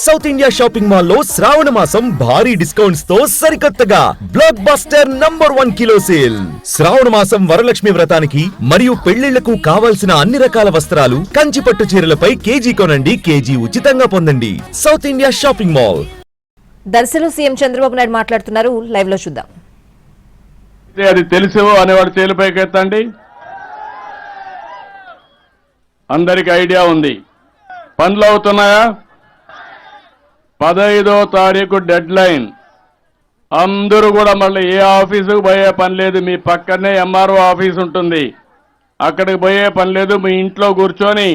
South India shopping mall లో శ్రావణ మాసం భారీ డిస్కౌంట్స్ తో సరికొత్తగా blockbuster number 1 kilo sale. శ్రావణ మాసం వరలక్ష్మి వ్రతానికి మరియు పెళ్లిళ్లకు కావాల్సిన అన్ని రకాల వస్త్రాలు, కంచి పట్టు చీరలపై కేజీ కొనండి, కేజీ ఉచితంగా పొందండి. South India shopping mall. దర్శిలో సీఎం చంద్రబాబు నాయుడు మాట్లాడుతున్నారు. లైవ్ లో చూద్దాం. అది తెలుసు అనేవాడు చేలుపైకి ఎత్తండి. అందరికి ఐడియా ఉంది. పనులు అవుతున్నాయా? 15వ తారీఖు డెడ్ లైన్. అందరూ కూడా మళ్ళీ ఏ ఆఫీసుకు పోయే పని లేదు. మీ పక్కనే ఎంఆర్ఓ ఆఫీస్ ఉంటుంది, అక్కడికి పోయే పని లేదు. మీ ఇంట్లో కూర్చొని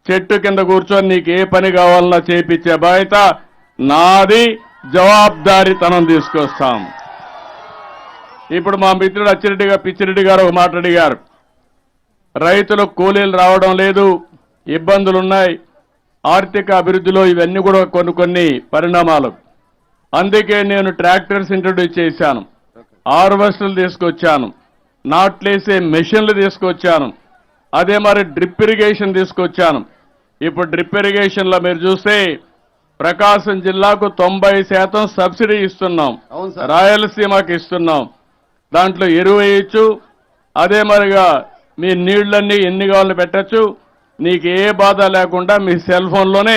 చెట్టు కింద కూర్చొని నీకు ఏ పని కావాలన్నా చేయించే బాధ్యత నాది. జవాబుదారీతనం తీసుకొస్తాం. ఇప్పుడు మా మిత్రుడు పిచ్చిరెడ్డి గారు ఒక మాట అడిగారు. రైతులకు కూలీలు రావడం లేదు, ఇబ్బందులున్నాయి. ఆర్థిక అభివృద్ధిలో ఇవన్నీ కూడా కొన్ని పరిణామాలు. అందుకే నేను ట్రాక్టర్స్ ఇంట్రడ్యూస్ చేశాను, హార్వెస్టర్లు తీసుకొచ్చాను, నాట్లేసే మెషిన్లు తీసుకొచ్చాను, అదే మరి డ్రిప్ ఇరిగేషన్ తీసుకొచ్చాను. ఇప్పుడు డ్రిప్ ఇరిగేషన్లో మీరు చూస్తే ప్రకాశం జిల్లాకు 90% సబ్సిడీ ఇస్తున్నాం, రాయలసీమకి ఇస్తున్నాం. దాంట్లో ఎరువు వేయచ్చు, అదే మరిగా మీ నీళ్లన్నీ ఎన్ని కావాలని పెట్టచ్చు. నీకు ఏ బాధ లేకుండా మీ సెల్ ఫోన్లోనే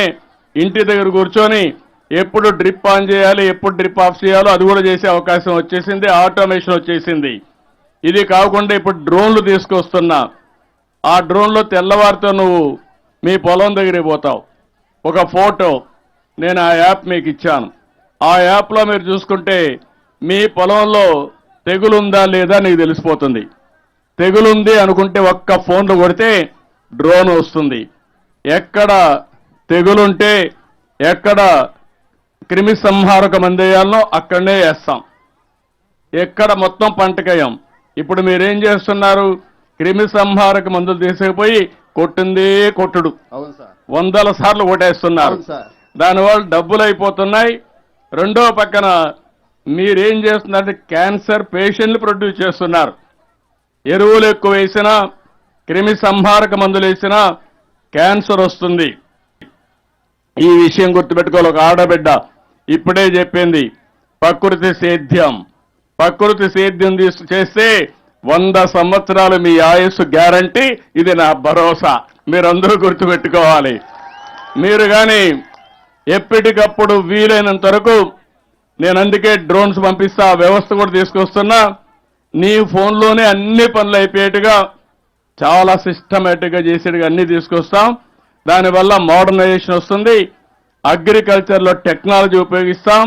ఇంటి దగ్గర కూర్చొని ఎప్పుడు డ్రిప్ ఆన్ చేయాలి, ఎప్పుడు డ్రిప్ ఆఫ్ చేయాలో అది కూడా చేసే అవకాశం వచ్చేసింది. ఆటోమేషన్ వచ్చేసింది. ఇది కాకుండా ఇప్పుడు డ్రోన్లు తీసుకొస్తున్నా. ఆ డ్రోన్లో తెల్లవారితో నువ్వు మీ పొలం దగ్గరికి పోతావు, ఒక ఫోటో నేను ఆ యాప్ మీకు ఇచ్చాను. ఆ యాప్లో మీరు చూసుకుంటే మీ పొలంలో తెగులుందా లేదా నీకు తెలిసిపోతుంది. తెగులుంది అనుకుంటే ఒక్క ఫోన్లో కొడితే డ్రోన్ వస్తుంది. ఎక్కడ తెగులుంటే, ఎక్కడ క్రిమి సంహారక మందు వేయాలనో అక్కడనే వేస్తాం. ఎక్కడ మొత్తం పంటకేయం. ఇప్పుడు మీరేం చేస్తున్నారు? క్రిమి సంహారక మందులు తీసుకుపోయి కొట్టిందే కొట్టుడు 100 సార్లు కొట్టేస్తున్నారు. దానివల్ల డబ్బులు అయిపోతున్నాయి. రెండో పక్కన మీరేం చేస్తున్నారంటే క్యాన్సర్ పేషెంట్లు ప్రొడ్యూస్ చేస్తున్నారు. ఎరువులు ఎక్కువ వేసినా, క్రిమి సంహారక మందులు వేసినా క్యాన్సర్ వస్తుంది. ఈ విషయం గుర్తుపెట్టుకోవాలి. ఒక ఆడబిడ్డ ఇప్పుడే చెప్పింది, ప్రకృతి సేద్యం. ప్రకృతి సేద్యం చేస్తే 100 సంవత్సరాలు మీ ఆయుస్సు గ్యారంటీ. ఇది నా భరోసా. మీరందరూ గుర్తుపెట్టుకోవాలి. మీరు కానీ ఎప్పటికప్పుడు వీలైనంత వరకు నేను అందుకే డ్రోన్స్ పంపిస్తా, వ్యవస్థ కూడా తీసుకొస్తున్నా. నీ ఫోన్లోనే అన్ని పనులు అయిపోయేట్టుగా చాలా సిస్టమేటిక్గా చేసేట్టుగా అన్ని తీసుకొస్తాం. దానివల్ల మోడర్నైజేషన్ వస్తుంది. అగ్రికల్చర్లో టెక్నాలజీ ఉపయోగిస్తాం.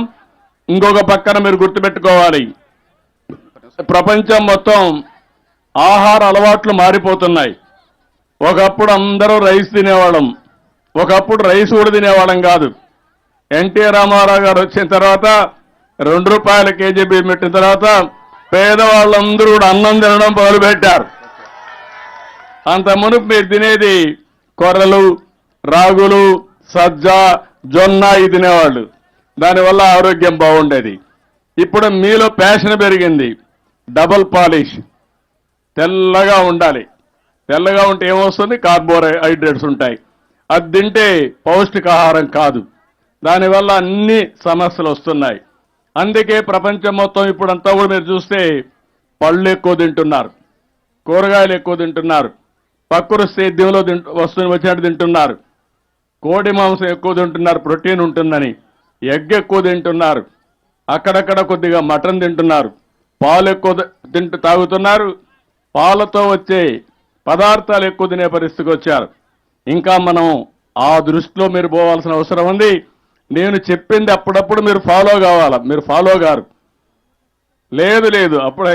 ఇంకొక పక్కన మీరు గుర్తుపెట్టుకోవాలి, ప్రపంచం మొత్తం ఆహార అలవాట్లు మారిపోతున్నాయి. ఒకప్పుడు అందరూ రైస్ తినేవాళ్ళం, ఒకప్పుడు రైస్ కూడా తినేవాళ్ళం కాదు. ఎన్టీ రామారావు గారు వచ్చిన తర్వాత 2 రూపాయల కేజీ బియ్యం పెట్టిన తర్వాత పేదవాళ్ళందరూ కూడా అన్నం తినడం మొదలుపెట్టారు. అంత మునుపు మీరు తినేది కొర్రలు, రాగులు, సజ్జ, జొన్న ఇవి తినేవాళ్ళు. దానివల్ల ఆరోగ్యం బాగుండేది. ఇప్పుడు మీలో ప్యాషన్ పెరిగింది. డబుల్ పాలిష్, తెల్లగా ఉండాలి. తెల్లగా ఉంటే ఏమొస్తుంది? కార్బోహైడ్రేట్స్ ఉంటాయి. అది తింటే పౌష్టికాహారం కాదు. దానివల్ల అన్ని సమస్యలు వస్తున్నాయి. అందుకే ప్రపంచం మొత్తం ఇప్పుడంతా కూడా మీరు చూస్తే పళ్ళు ఎక్కువ తింటున్నారు, కూరగాయలు ఎక్కువ తింటున్నారు, ప్రకృతి సేద్యంలో వచ్చినట్టు తింటున్నారు, కోడి మాంసం ఎక్కువ తింటున్నారు, ప్రోటీన్ ఉంటుందని. ఎగ్ ఎక్కువ తింటున్నారు, అక్కడక్కడ కొద్దిగా మటన్ తింటున్నారు, పాలు ఎక్కువ తాగుతున్నారు. పాలతో వచ్చే పదార్థాలు ఎక్కువ తినే పరిస్థితికి వచ్చారు. ఇంకా మనం ఆ దృష్టిలో మీరు పోవాల్సిన అవసరం ఉంది. నేను చెప్పింది అప్పుడప్పుడు మీరు ఫాలో కావాలా. మీరు ఫాలో గారు లేదు, అప్పుడే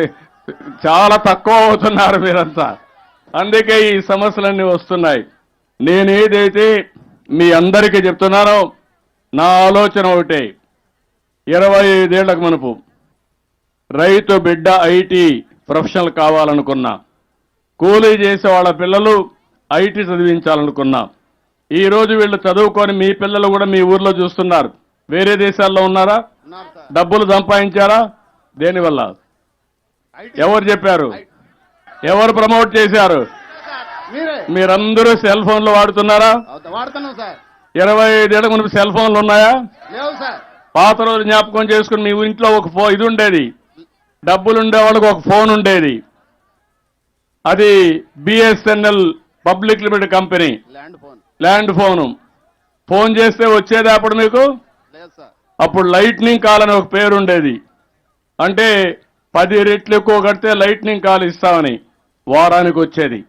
చాలా తక్కువ అవుతున్నారు మీరంతా. అందుకే ఈ సమస్యలన్నీ వస్తున్నాయి. నేనేదైతే మీ అందరికీ చెప్తున్నానో నా ఆలోచన ఒకటే. 25 ఏళ్లకు మనపు రైతు బిడ్డ ఐటీ ప్రొఫెషనల్ కావాలనుకున్నా, కూలీ చేసే వాళ్ళ పిల్లలు ఐటీ చదివించాలనుకున్నా. ఈ రోజు వీళ్ళు చదువుకొని మీ పిల్లలు కూడా మీ ఊర్లో చూస్తున్నారు. వేరే దేశాల్లో ఉన్నారా? డబ్బులు సంపాదించారా? దేనివల్ల? ఎవరు చెప్పారు? ఎవరు ప్రమోట్ చేశారు? మీరందరూ సెల్ ఫోన్లు వాడుతున్నారా? 25 ఏళ్ళ మునుపు సెల్ ఫోన్లు ఉన్నాయా? లేవు సార్. పాత రోజు జ్ఞాపకం చేసుకుని మీ ఇంట్లో ఒక ఇది ఉండేది, డబ్బులు ఉండే వాళ్ళకి ఒక ఫోన్ ఉండేది. అది BSNL public limited company land phone. Phone చేస్తే వచ్చేది అప్పుడు మీకు? లేదు సార్. అప్పుడు లైట్నింగ్ కాల్ అని ఒక పేరు ఉండేది. అంటే 10 రెట్లు ఎక్కువ కడితే లైట్నింగ్ కాల్ ఇస్తామని వారానికి వచ్చేది.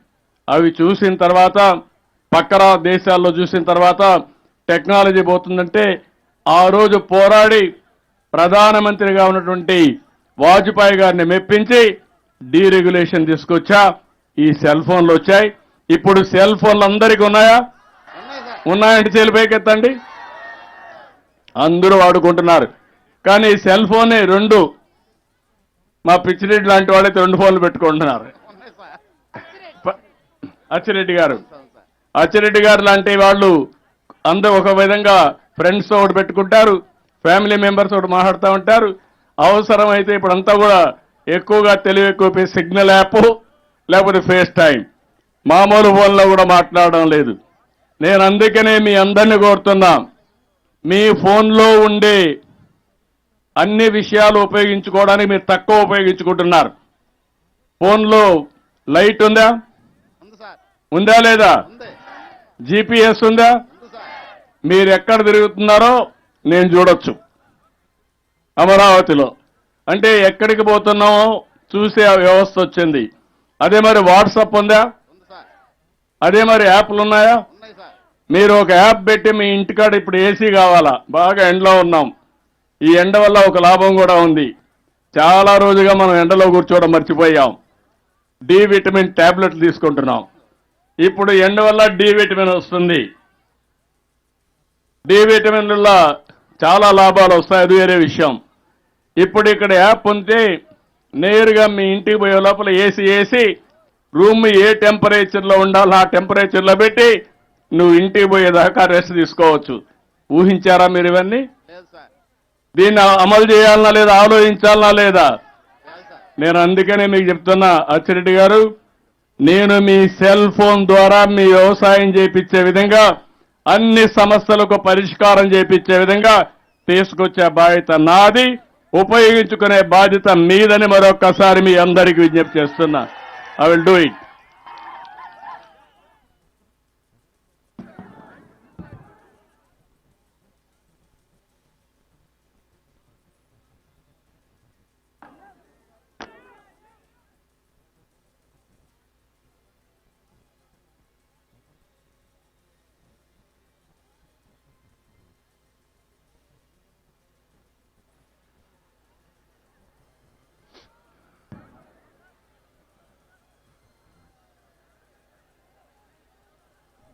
అవి చూసిన తర్వాత పక్కన దేశాల్లో చూసిన తర్వాత టెక్నాలజీ పోతుందంటే ఆ రోజు పోరాడి ప్రధానమంత్రిగా ఉన్నటువంటి వాజ్పేయి గారిని మెప్పించి డీరెగ్యులేషన్ తీసుకొచ్చా. ఈ సెల్ ఫోన్లు వచ్చాయి. ఇప్పుడు సెల్ ఫోన్లు అందరికీ ఉన్నాయా? ఉన్నాయంటే చేలిపైకెత్తండి. అందరూ వాడుకుంటున్నారు. కానీ ఈ సెల్ ఫోనే 2, మా పిచ్చిరెడ్డి లాంటి వాళ్ళైతే 2 ఫోన్లు పెట్టుకుంటున్నారు. అచ్చిరెడ్డి గారు లాంటి వాళ్ళు అందరూ ఒక విధంగా ఫ్రెండ్స్ ఒకటి పెట్టుకుంటారు, ఫ్యామిలీ మెంబర్స్ ఒకటి మాట్లాడుతూ ఉంటారు. అవసరమైతే ఇప్పుడు అంతా కూడా ఎక్కువగా తెలివి ఎక్కువ సిగ్నల్ యాప్ లేకపోతే ఫేస్ టైం, మామూలు ఫోన్లో కూడా మాట్లాడడం లేదు. నేను అందుకనే మీ అందరినీ కోరుతున్నా, మీ ఫోన్లో ఉండే అన్ని విషయాలు ఉపయోగించుకోవడానికి మీరు తక్కువ ఉపయోగించుకుంటున్నారు. ఫోన్లో లైట్ ఉందా? ఉందా లేదా? జీపీఎస్ ఉందా? మీరు ఎక్కడ తిరుగుతున్నారో నేను చూడొచ్చు అమరావతిలో. అంటే ఎక్కడికి పోతున్నామో చూసే వ్యవస్థ వచ్చింది. అదే మరి వాట్సాప్ ఉందా? అదే మరి యాప్లు ఉన్నాయా? మీరు ఒక యాప్ పెట్టి మీ ఇంటికాడ ఇప్పుడు ఏసీ కావాలా, బాగా ఎండలో ఉన్నాం. ఈ ఎండ వల్ల ఒక లాభం కూడా ఉంది. చాలా రోజుగా మనం ఎండలో కూర్చోవడం మర్చిపోయాం. డి విటమిన్ టాబ్లెట్లు తీసుకుంటున్నాం. ఇప్పుడు ఎండ వల్ల డి విటమిన్ వస్తుంది. డి విటమిన్ వల్ల చాలా లాభాలు వస్తాయి, అది వేరే విషయం. ఇప్పుడు ఇక్కడ యాప్ ఉంటే నేరుగా మీ ఇంటికి పోయే లోపల ఏసీ వేసి రూమ్ ఏ టెంపరేచర్లో ఉండాలో ఆ టెంపరేచర్లో పెట్టి నువ్వు ఇంటికి పోయేదాకా రెస్ట్ తీసుకోవచ్చు. ఊహించారా మీరు ఇవన్నీ? దీన్ని అమలు చేయాలనా లేదా, ఆలోచించాలనా లేదా? నేను అందుకనే మీకు చెప్తున్నా అచ్చిరెడ్డి గారు, నేను మీ సెల్ ఫోన్ ద్వారా మీ వ్యవసాయం చేపించే విధంగా, అన్ని సమస్యలకు పరిష్కారం చేపించే విధంగా తీసుకొచ్చే బాధ్యత నాది, ఉపయోగించుకునే బాధ్యత మీదని మరొక్కసారి మీ అందరికీ విజ్ఞప్తి చేస్తున్నా. I will do it.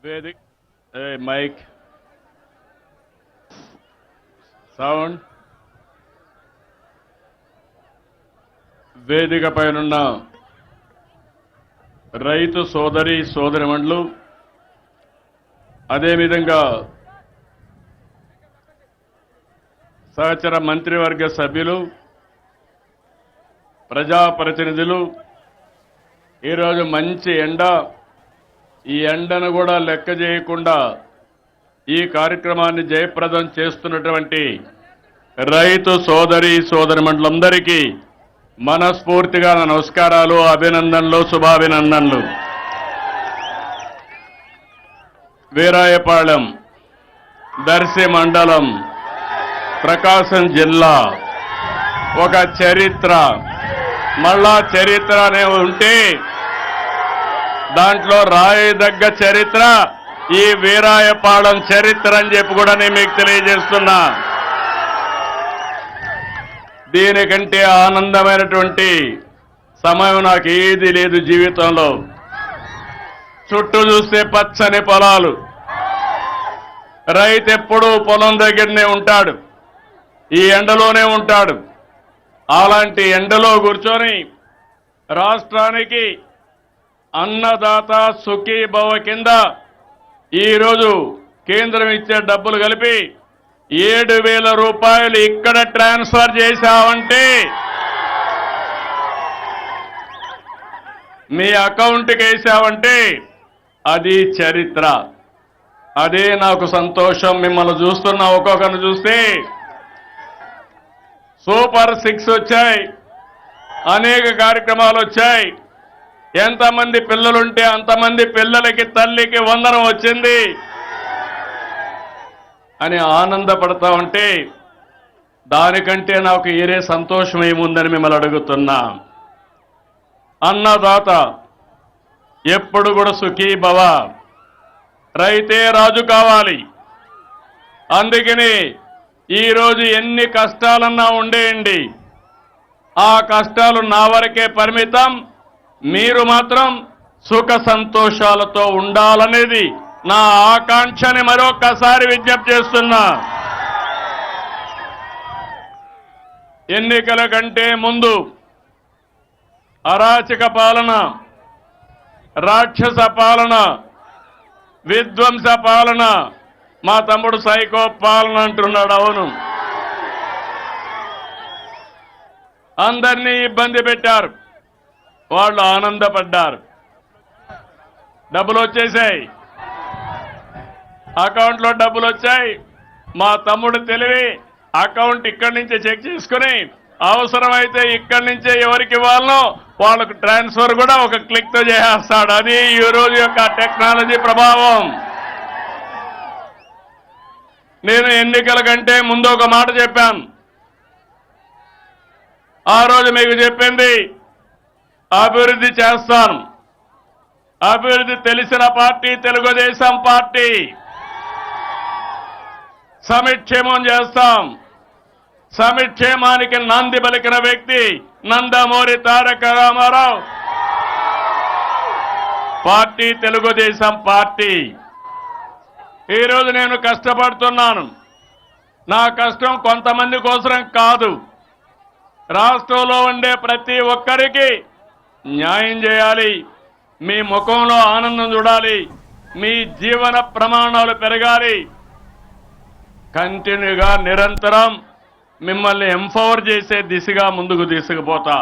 వేదిక మైక్ సౌండ్. వేదిక పైనున్న రైతు సోదరిమణులు, అదేవిధంగా సహచర మంత్రివర్గ సభ్యులు, ప్రజాప్రతినిధులు, ఈరోజు మంచి ఎండ, ఈ ఎండను కూడా లెక్క చేయకుండా ఈ కార్యక్రమాన్ని జయప్రదం చేస్తున్నటువంటి రైతు సోదరిమణులందరికీ మనస్ఫూర్తిగా నమస్కారాలు, అభినందనలు, శుభాభినందనలు. వీరాయపాళెం, దర్శి మండలం, ప్రకాశం జిల్లా ఒక చరిత్ర, మళ్ళా చరిత్ర అనే ఉంటే దాంట్లో రాయదగ్గ చరిత్ర ఈ వీరాయపాళెం చరిత్ర అని చెప్పి కూడా నేను మీకు తెలియజేస్తున్నా. దీనికంటే ఆనందమైనటువంటి సమయం నాకు ఏది లేదు జీవితంలో. చుట్టూ చూస్తే పచ్చని పొలాలు, రైతు ఎప్పుడూ పొలం దగ్గరనే ఉంటాడు, ఈ ఎండలోనే ఉంటాడు. అలాంటి ఎండలో కూర్చొని రాష్ట్రానికి అన్నదాత సుఖీభవ కింద ఈరోజు కేంద్రం ఇచ్చే డబ్బులు కలిపి 7,000 రూపాయలు ఇక్కడ ట్రాన్స్ఫర్ చేశామంటే మీ అకౌంట్కి వేసామంటే అది చరిత్ర. అదే నాకు సంతోషం. మిమ్మల్ని చూస్తున్న ఒక్కొక్కరిని చూస్తే సూపర్ 6 వచ్చాయి, అనేక కార్యక్రమాలు వచ్చాయి. ఎంతమంది పిల్లలుంటే అంతమంది పిల్లలకి తల్లికి వందనం వచ్చింది అని ఆనందపడతా ఉంటే దానికంటే నాకు ఏరే సంతోషం ఏముందని మిమ్మల్ని అడుగుతున్నా. అన్నదాత ఎప్పుడు కూడా సుఖీ భవ, రైతే రాజు కావాలి. అందుకని ఈరోజు ఎన్ని కష్టాలన్నా ఉండేయండి, ఆ కష్టాలు నా వరకే పరిమితం. మీరు మాత్రం సుఖ సంతోషాలతో ఉండాలనేది నా ఆకాంక్షని మరొక్కసారి విజ్ఞప్తి చేస్తున్నా. ఎన్నికల కంటే ముందు అరాచక పాలన, రాక్షస పాలన, విధ్వంస పాలన, మా తమ్ముడు సైకో పాలన అంటున్నాడు. అవును, అందరినీ ఇబ్బంది పెట్టారు, వాళ్ళు ఆనందపడ్డారు. డబ్బులు వచ్చేసాయి, అకౌంట్లో డబ్బులు వచ్చాయి. మా తమ్ముడు తెలివి అకౌంట్ ఇక్కడి నుంచే చెక్ చేసుకుని అవసరమైతే ఇక్కడి నుంచే ఎవరికి ఇవ్వాలనో వాళ్ళకు ట్రాన్స్ఫర్ కూడా ఒక క్లిక్ తో చేసేస్తాడు. అది ఈ రోజు యొక్క టెక్నాలజీ ప్రభావం. నేను ఎన్నికల కంటే ముందు ఒక మాట చెప్పాను. ఆ రోజు మీకు చెప్పింది అభివృద్ధి చేస్తాను. అభివృద్ధి తెలిసిన పార్టీ తెలుగుదేశం పార్టీ. సమిక్షేమం చేస్తాం. సమిక్షేమానికి నాంది పలికిన వ్యక్తి నందమూరి తారక రామారావు. Party Telugu Desam party. ఈరోజు నేను కష్టపడుతున్నాను. నా కష్టం కొంతమంది కోసం కాదు, రాష్ట్రంలో ఉండే ప్రతి ఒక్కరికి న్యాయం చేయాలి. మీ ముఖంలో ఆనందం చూడాలి, మీ జీవన ప్రమాణాలు పెరగాలి. కంటిన్యూగా నిరంతరం మిమ్మల్ని ఎంపవర్ చేసే దిశగా ముందుకు తీసుకుపోతా.